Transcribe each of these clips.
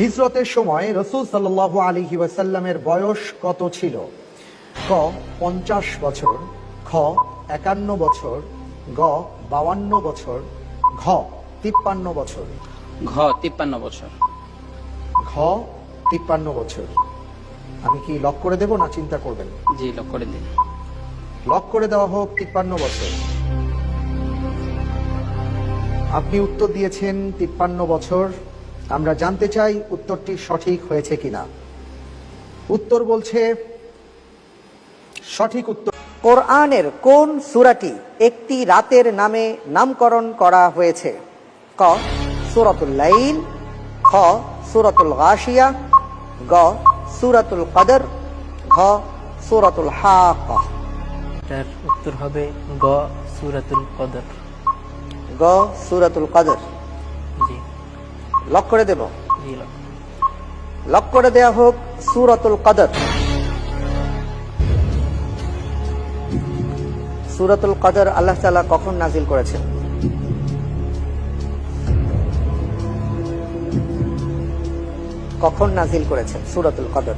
হিজরতের সময় রাসূল সাল্লাল্লাহু আলাইহি ওয়াসাল্লামের বয়স কত ছিল? ক 50 বছর, খ 51 বছর, গ 52 বছর, ঘ 53 বছর। ঘ 53 বছর। ঘ 53 বছর। আমি কি লক করে দেব না চিন্তা করবেন? জি, লক করে দিন। লক করে দেওয়া হোক 53 বছর। আপনি উত্তর দিয়েছেন 53 বছর। আমরা জানতে চাই উত্তরটি সঠিক হয়েছে কিনা। উত্তর বলছে সঠিক উত্তর। কোরআনের কোন সূরাটি একটি রাতের নামে নামকরণ করা হয়েছে? ক সূরাতুল লাইল, খ সূরাতুল গাশিয়া, গ সূরাতুল কদর, ঘ সূরাতুল হাক্কা। এটার উত্তর হবে গ সূরাতুল কদর। গ সূরাতুল কদর। জি লক করে দেব? জি লক। লক করে দেয়া হোক সূরাতুল কদর। সূরাতুল কদর আল্লাহ তাআলা কখন নাজিল করেছেন? কখন নাজিল করেছেন সূরাতুল কদর?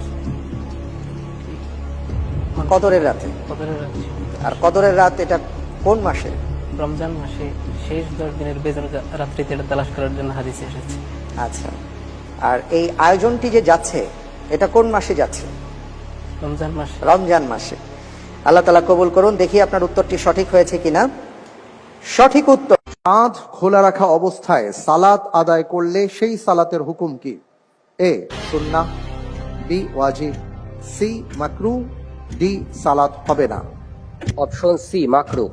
কদরের রাতে। কদরের রাত, আর কদরের রাত এটা কোন মাসে? রমজান মাসে শেষ 10 দিনের বেজর রাত্রিতে এটা তালাশ করার জন্য হাদিসে এসেছে। আচ্ছা, আর এই আয়োজনটি যে যাচ্ছে এটা কোন মাসে যাচ্ছে? রমজান মাসে। রমজান মাসে। আল্লাহ তাআলা কবুল করুন। দেখি আপনার উত্তরটি সঠিক হয়েছে কিনা। সঠিক উত্তর। চাঁদ খোলা রাখা অবস্থায় সালাত আদায় করলে সেই সালাতের হুকুম কি? এ সুন্নাহ, বি ওয়াজিব, সি মাকরু, ডি সালাত হবে না। অপশন সি মাকরু।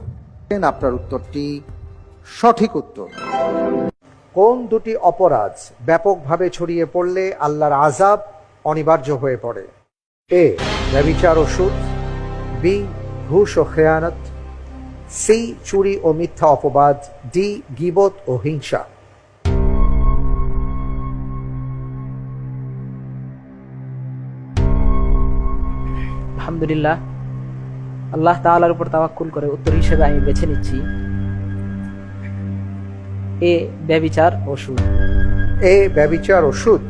আপনার উত্তরটি সঠিক উত্তর। কোন দুটি অপরাধ ব্যাপকভাবে ছড়িয়ে পড়লে আল্লাহর আযাব অনিবার্য হয়ে পড়ে? এ ব্যভিচার ও সুদ, বি ঘুষ ও খেয়ানত, সি চুরি ও মিথ্যা অপবাদ, ডি গীবত ও হিংসা। আলহামদুলিল্লাহ, আল্লাহ তাআলার উপর তাওয়াক্কুল করে উত্তর হিসেবে আমি বেছে নিচ্ছি এ ব্যভিচার ও সুদ। এ ব্যভিচার ও সুদ।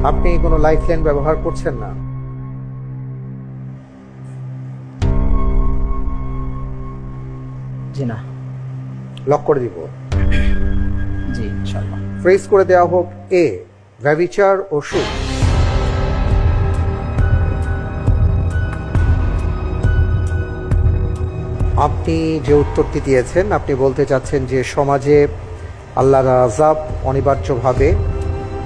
আপনি কোনো লাইফলাইন ব্যবহার করছেন না? জি না। লক করে দিব? জি ইনশাআল্লাহ। ফ্রেজ করে দেওয়া হোক এ ব্যভিচার ও সুদ। আপনি যে উত্তরটি দিয়েছেন, আপনি বলতে চাচ্ছেন যে সমাজে আল্লাহর আযাব অনিবার্যভাবে